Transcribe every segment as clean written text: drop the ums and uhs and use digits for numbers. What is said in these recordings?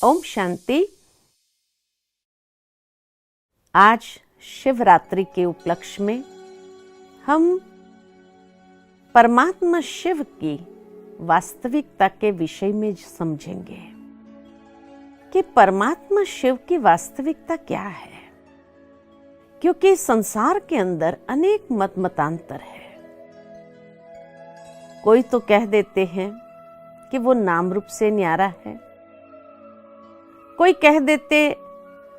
ओम शांति। आज शिवरात्रि के उपलक्ष्य में हम परमात्मा शिव की वास्तविकता के विषय में समझेंगे कि परमात्मा शिव की वास्तविकता क्या है, क्योंकि संसार के अंदर अनेक मतांतर है। कोई तो कह देते हैं कि वो नाम रूप से न्यारा है, कोई कह देते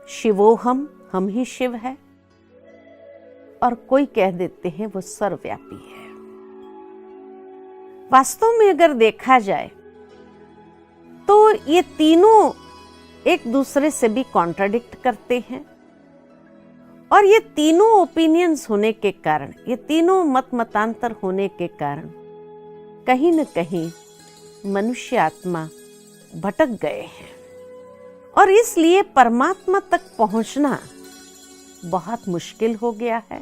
शिवोहम, हम ही शिव है, और कोई कह देते हैं वो सर्वव्यापी है। वास्तव में अगर देखा जाए तो ये तीनों एक दूसरे से भी कॉन्ट्राडिक्ट करते हैं, और ये तीनों ओपिनियंस होने के कारण, ये तीनों मतांतर होने के कारण कहीं न कहीं मनुष्य आत्मा भटक गए हैं, और इसलिए परमात्मा तक पहुंचना बहुत मुश्किल हो गया है।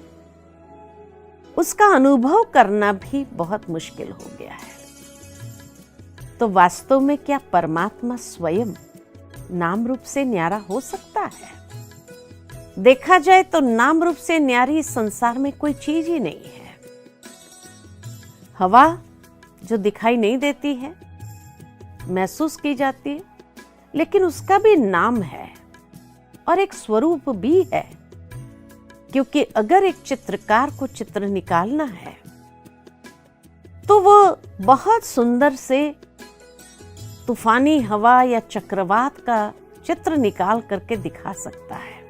उसका अनुभव करना भी बहुत मुश्किल हो गया है। तो वास्तव में क्या परमात्मा स्वयं नाम रूप से न्यारा हो सकता है? देखा जाए तो नाम रूप से न्यारी इस संसार में कोई चीज ही नहीं है। हवा जो दिखाई नहीं देती है, महसूस की जाती है, लेकिन उसका भी नाम है और एक स्वरूप भी है। क्योंकि अगर एक चित्रकार को चित्र निकालना है तो वो बहुत सुंदर से तूफानी हवा या चक्रवात का चित्र निकाल करके दिखा सकता है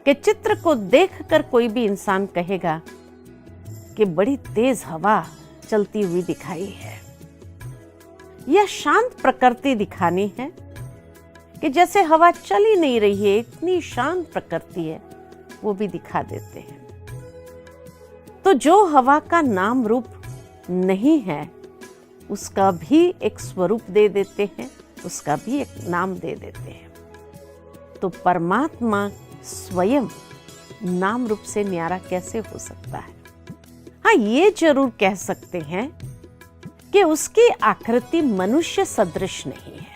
कि चित्र को देखकर कोई भी इंसान कहेगा कि बड़ी तेज हवा चलती हुई दिखाई है, या शांत प्रकृति दिखानी है कि जैसे हवा चल ही नहीं रही है, इतनी शांत प्रकृति है, वो भी दिखा देते हैं। तो जो हवा का नाम रूप नहीं है उसका भी एक स्वरूप दे देते हैं, उसका भी एक नाम दे देते हैं। तो परमात्मा स्वयं नाम रूप से न्यारा कैसे हो सकता है? हाँ, ये जरूर कह सकते हैं कि उसकी आकृति मनुष्य सदृश नहीं है।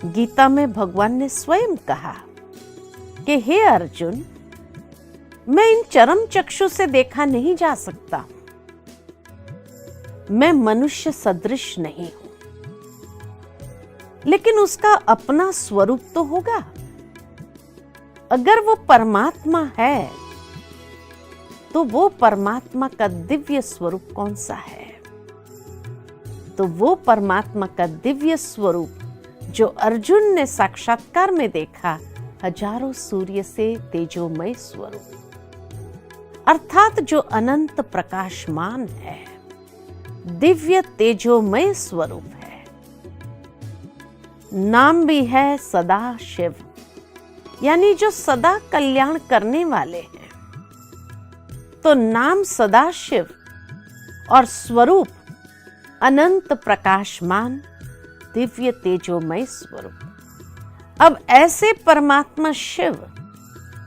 गीता में भगवान ने स्वयं कहा कि हे अर्जुन, मैं इन चरम चक्षु से देखा नहीं जा सकता, मैं मनुष्य सदृश नहीं हूं, लेकिन उसका अपना स्वरूप तो होगा। अगर वो परमात्मा है तो वो परमात्मा का दिव्य स्वरूप कौन सा है? तो वो परमात्मा का दिव्य स्वरूप जो अर्जुन ने साक्षात्कार में देखा, हजारों सूर्य से तेजोमय स्वरूप, अर्थात जो अनंत प्रकाशमान है, दिव्य तेजोमय स्वरूप है। नाम भी है सदा शिव, यानी जो सदा कल्याण करने वाले हैं। तो नाम सदा शिव और स्वरूप अनंत प्रकाशमान दिव्य तेजोमय स्वरूप। अब ऐसे परमात्मा शिव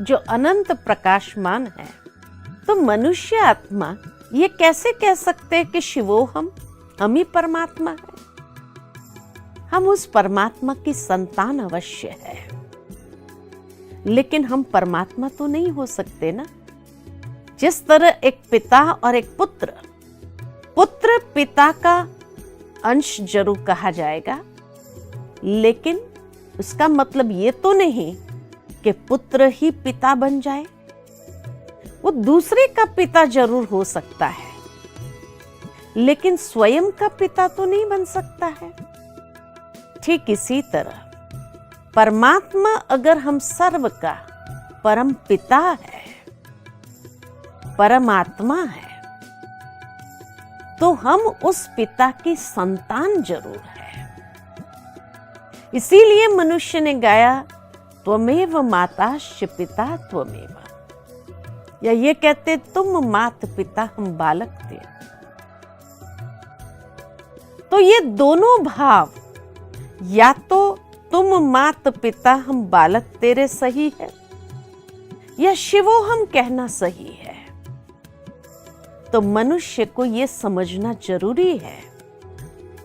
जो अनंत प्रकाशमान है, तो मनुष्य आत्मा ये कैसे कह सकते हैं कि शिवो हम ही परमात्मा है? हम उस परमात्मा की संतान अवश्य है, लेकिन हम परमात्मा तो नहीं हो सकते ना। जिस तरह एक पिता और एक पुत्र, पुत्र पिता का अंश जरूर कहा जाएगा, लेकिन उसका मतलब ये तो नहीं कि पुत्र ही पिता बन जाए। वो दूसरे का पिता जरूर हो सकता है, लेकिन स्वयं का पिता तो नहीं बन सकता है। ठीक इसी तरह परमात्मा अगर हम सर्व का परम पिता है, परमात्मा है, तो हम उस पिता की संतान जरूर है। इसीलिए मनुष्य ने गाया त्वमेव माताश्च पिता त्वमेव, या ये कहते तुम मात पिता हम बालक थे। तो ये दोनों भाव, या तो तुम मात पिता हम बालक तेरे सही है, या शिवो हम कहना सही है। तो मनुष्य को यह समझना जरूरी है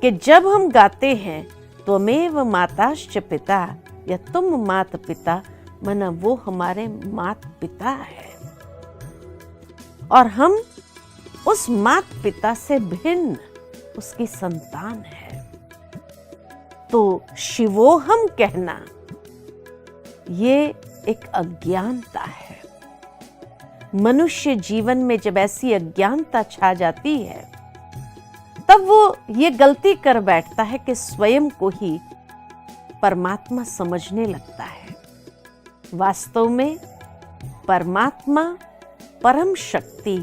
कि जब हम गाते हैं त्वमेव माताश्च पिता, या तुम मात पिता, माना वो हमारे मात पिता है और हम उस मात पिता से भिन्न उसकी संतान है। तो शिवोहम कहना ये एक अज्ञानता है। मनुष्य जीवन में जब ऐसी अज्ञानता छा जाती है तब वो ये गलती कर बैठता है कि स्वयं को ही परमात्मा समझने लगता है। वास्तव में परमात्मा परम शक्ति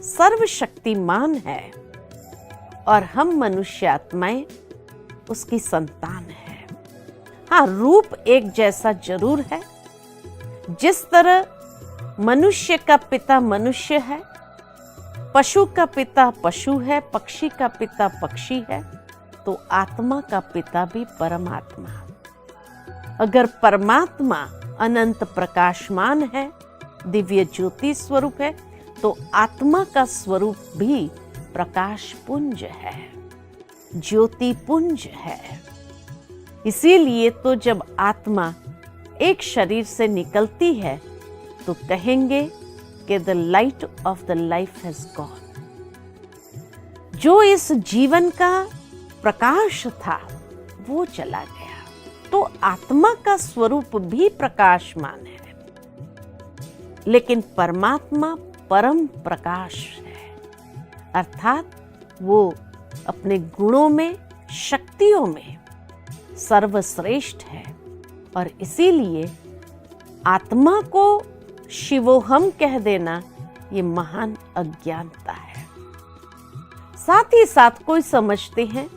सर्वशक्तिमान है और हम मनुष्य आत्माएं उसकी संतान है। हाँ, रूप एक जैसा जरूर है। जिस तरह मनुष्य का पिता मनुष्य है, पशु का पिता पशु है, पक्षी का पिता पक्षी है, तो आत्मा का पिता भी परमात्मा। अगर परमात्मा अनंत प्रकाशमान है, दिव्य ज्योति स्वरूप है, तो आत्मा का स्वरूप भी प्रकाश पुंज है, ज्योति पुंज है। इसीलिए तो जब आत्मा एक शरीर से निकलती है तो कहेंगे कि the light of the life has gone. जो इस जीवन का प्रकाश था वो चला गया। तो आत्मा का स्वरूप भी प्रकाशमान है, लेकिन परमात्मा परम प्रकाश है, अर्थात वो अपने गुणों में शक्तियों में सर्वश्रेष्ठ है। और इसीलिए आत्मा को शिवोहम कह देना ये महान अज्ञानता है। साथ ही साथ कोई समझते हैं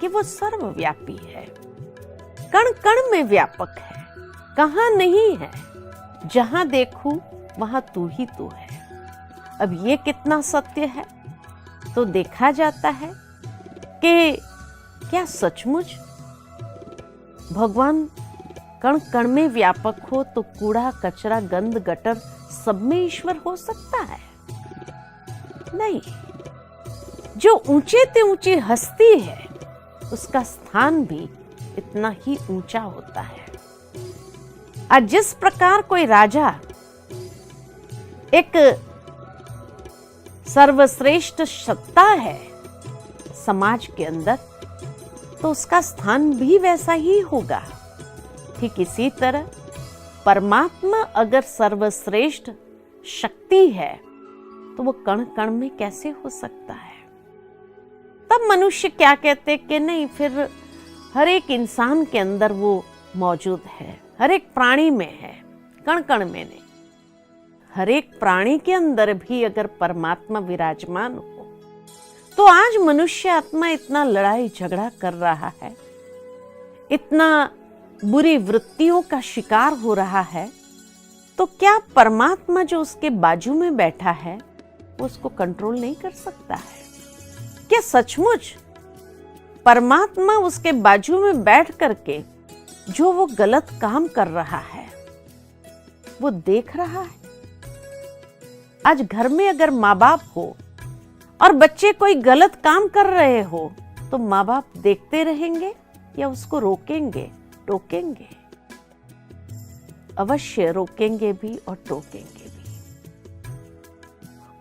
कि वो सर्वव्यापी है, कण कण में व्यापक है, कहां नहीं है, जहां देखूं वहां तू ही तू है। अब ये कितना सत्य है? तो देखा जाता है कि क्या सचमुच भगवान कण कण में व्यापक हो तो कूड़ा कचरा गंद गटर सब में ईश्वर हो सकता है? नहीं। जो ऊंचे ते ऊंची हस्ती है उसका स्थान भी इतना ही ऊंचा होता है। आज जिस प्रकार कोई राजा एक सर्वश्रेष्ठ सत्ता है समाज के अंदर, तो उसका स्थान भी वैसा ही होगा। ठीक इसी तरह परमात्मा अगर सर्वश्रेष्ठ शक्ति है तो वो कण कण में कैसे हो सकता है? तब मनुष्य क्या कहते कि नहीं, फिर हर एक इंसान के अंदर वो मौजूद है, हर एक प्राणी में है, कण कण में नहीं। हर एक प्राणी के अंदर भी अगर परमात्मा विराजमान हो तो आज मनुष्य आत्मा इतना लड़ाई झगड़ा कर रहा है, इतना बुरी वृत्तियों का शिकार हो रहा है, तो क्या परमात्मा जो उसके बाजू में बैठा है वो उसको कंट्रोल नहीं कर सकता है? क्या सचमुच परमात्मा उसके बाजू में बैठ करके जो वो गलत काम कर रहा है वो देख रहा है? आज घर में अगर माँ बाप हो और बच्चे कोई गलत काम कर रहे हो तो माँ बाप देखते रहेंगे या उसको रोकेंगे? टोकेंगे। अवश्य रोकेंगे भी और टोकेंगे भी,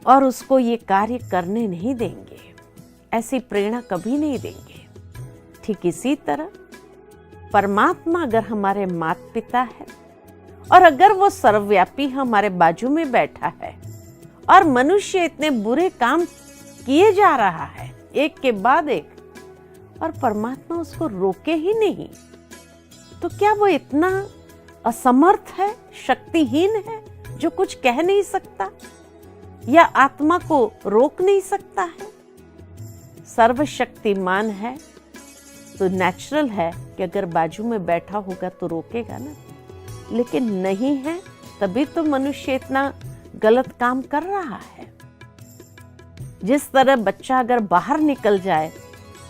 और उसको ये कार्य करने नहीं देंगे, ऐसी प्रेरणा कभी नहीं देंगे। ठीक इसी तरह परमात्मा अगर हमारे माता पिता है और अगर वो सर्वव्यापी हमारे बाजू में बैठा है और मनुष्य इतने बुरे काम किए जा रहा है एक के बाद एक, और परमात्मा उसको रोके ही नहीं, तो क्या वो इतना असमर्थ है, शक्तिहीन है, जो कुछ कह नहीं सकता या आत्मा को रोक नहीं सकता है? सर्वशक्तिमान है तो नेचुरल है कि अगर बाजू में बैठा होगा तो रोकेगा ना, लेकिन नहीं है तभी तो मनुष्य इतना गलत काम कर रहा है। जिस तरह बच्चा अगर बाहर निकल जाए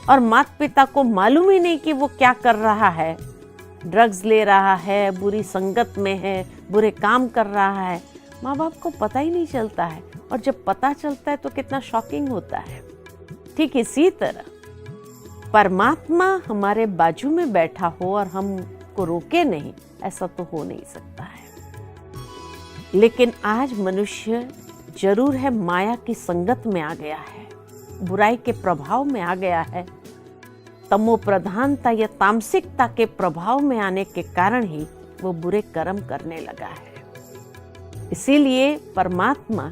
और माता पिता को मालूम ही नहीं कि वो क्या कर रहा है, ड्रग्स ले रहा है, बुरी संगत में है, बुरे काम कर रहा है, माँ बाप को पता ही नहीं चलता है, और जब पता चलता है तो कितना शॉकिंग होता है। ठीक इसी तरह परमात्मा हमारे बाजू में बैठा हो और हमको रोके नहीं, ऐसा तो हो नहीं सकता है। लेकिन आज मनुष्य जरूर है माया की संगत में आ गया है, बुराई के प्रभाव में आ गया है। तमो प्रधानता या तामसिकता के प्रभाव में आने के कारण ही वो बुरे कर्म करने लगा है। इसीलिए परमात्मा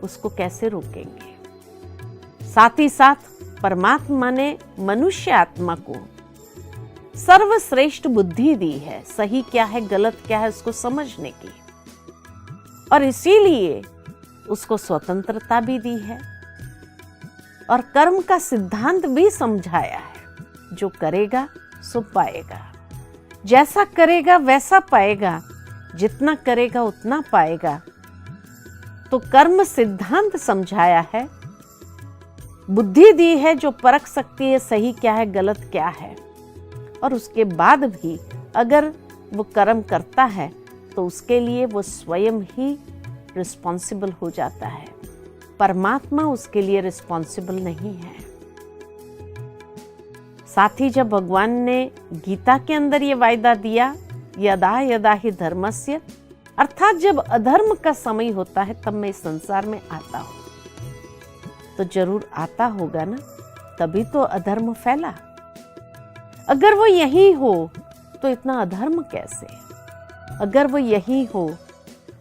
उसको कैसे रोकेंगे। साथ ही साथ परमात्मा ने मनुष्य आत्मा को सर्वश्रेष्ठ बुद्धि दी है, सही क्या है गलत क्या है उसको समझने की, और इसीलिए उसको स्वतंत्रता भी दी है और कर्म का सिद्धांत भी समझाया है। जो करेगा सो पाएगा, जैसा करेगा वैसा पाएगा, जितना करेगा उतना पाएगा। तो कर्म सिद्धांत समझाया है, बुद्धि दी है जो परख सकती है सही क्या है गलत क्या है, और उसके बाद भी अगर वो कर्म करता है तो उसके लिए वो स्वयं ही रिस्पॉन्सिबल हो जाता है। परमात्मा उसके लिए रिस्पॉन्सिबल नहीं है। साथ ही जब भगवान ने गीता के अंदर ये वायदा दिया, यदा यदा ही धर्मस्य, अर्थात जब अधर्म का समय होता है तब मैं इस संसार में आता हूं, तो जरूर आता होगा ना, तभी तो अधर्म फैला। अगर वो यही हो तो इतना अधर्म कैसे? अगर वो यही हो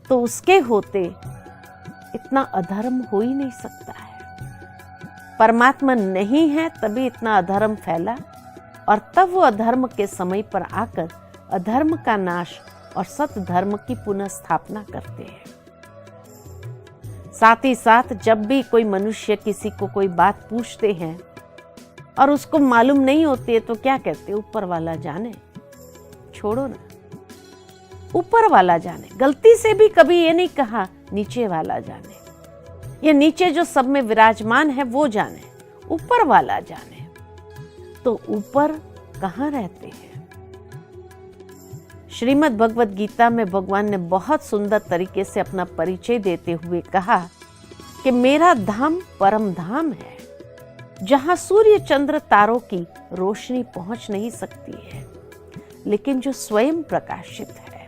तो उसके होते इतना अधर्म हो ही नहीं सकता है। परमात्मा नहीं है तभी इतना अधर्म फैला, और तब वो अधर्म के समय पर आकर अधर्म का नाश और सत धर्म की पुनः स्थापना करते हैं। साथ ही साथ जब भी कोई मनुष्य किसी को कोई बात पूछते हैं और उसको मालूम नहीं होती है तो क्या कहते हैं, ऊपर वाला जाने, छोड़ो ना, ऊपर वाला जाने। गलती से भी कभी ये नहीं कहा नीचे वाला जाने, ये नीचे जो सब में विराजमान है वो जाने, ऊपर वाला जाने। तो ऊपर कहाँ रहते हैं? श्रीमद् भगवद गीता में भगवान ने बहुत सुंदर तरीके से अपना परिचय देते हुए कहा कि मेरा धाम परम धाम है, जहां सूर्य चंद्र तारों की रोशनी पहुंच नहीं सकती है, लेकिन जो स्वयं प्रकाशित है,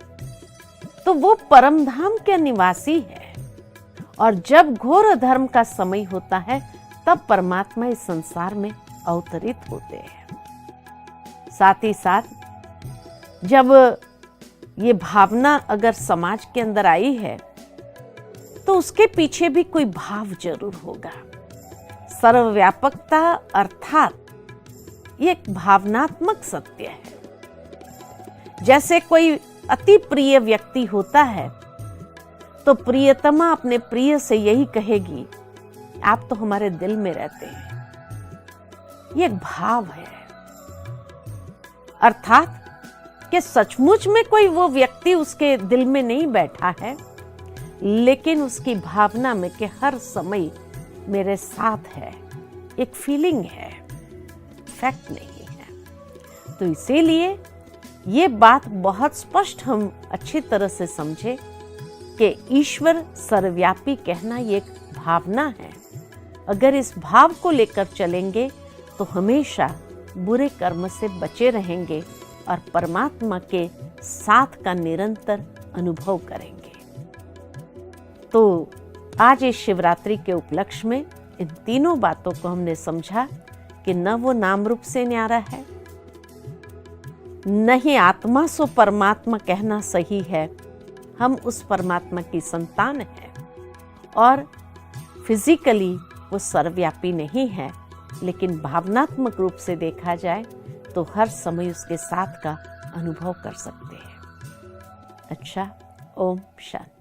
तो वो परम धाम के निवासी है। और जब घोर अधर्म का समय होता है तब परमात्मा इस संसार में अवतरित होते हैं। साथ ही साथ जब ये भावना अगर समाज के अंदर आई है तो उसके पीछे भी कोई भाव जरूर होगा। सर्वव्यापकता अर्थात ये एक भावनात्मक सत्य है। जैसे कोई अति प्रिय व्यक्ति होता है तो प्रियतमा अपने प्रिय से यही कहेगी, आप तो हमारे दिल में रहते हैं। ये एक भाव है, अर्थात कि सचमुच में कोई वो व्यक्ति उसके दिल में नहीं बैठा है, लेकिन उसकी भावना में कि हर समय मेरे साथ है, एक फीलिंग है, फैक्ट नहीं है। तो इसीलिए ये बात बहुत स्पष्ट हम अच्छी तरह से समझे कि ईश्वर सर्वव्यापी कहना ये एक भावना है। अगर इस भाव को लेकर चलेंगे तो हमेशा बुरे कर्म से बचे रहेंगे और परमात्मा के साथ का निरंतर अनुभव करेंगे। तो आज इस शिवरात्रि के उपलक्ष्य में इन तीनों बातों को हमने समझा कि न वो नाम रूप से न्यारा है, न ही आत्मा सो परमात्मा कहना सही है। हम उस परमात्मा की संतान हैं और फिजिकली वो सर्वव्यापी नहीं है, लेकिन भावनात्मक रूप से देखा जाए तो हर समय उसके साथ का अनुभव कर सकते हैं। अच्छा, ओम शांति।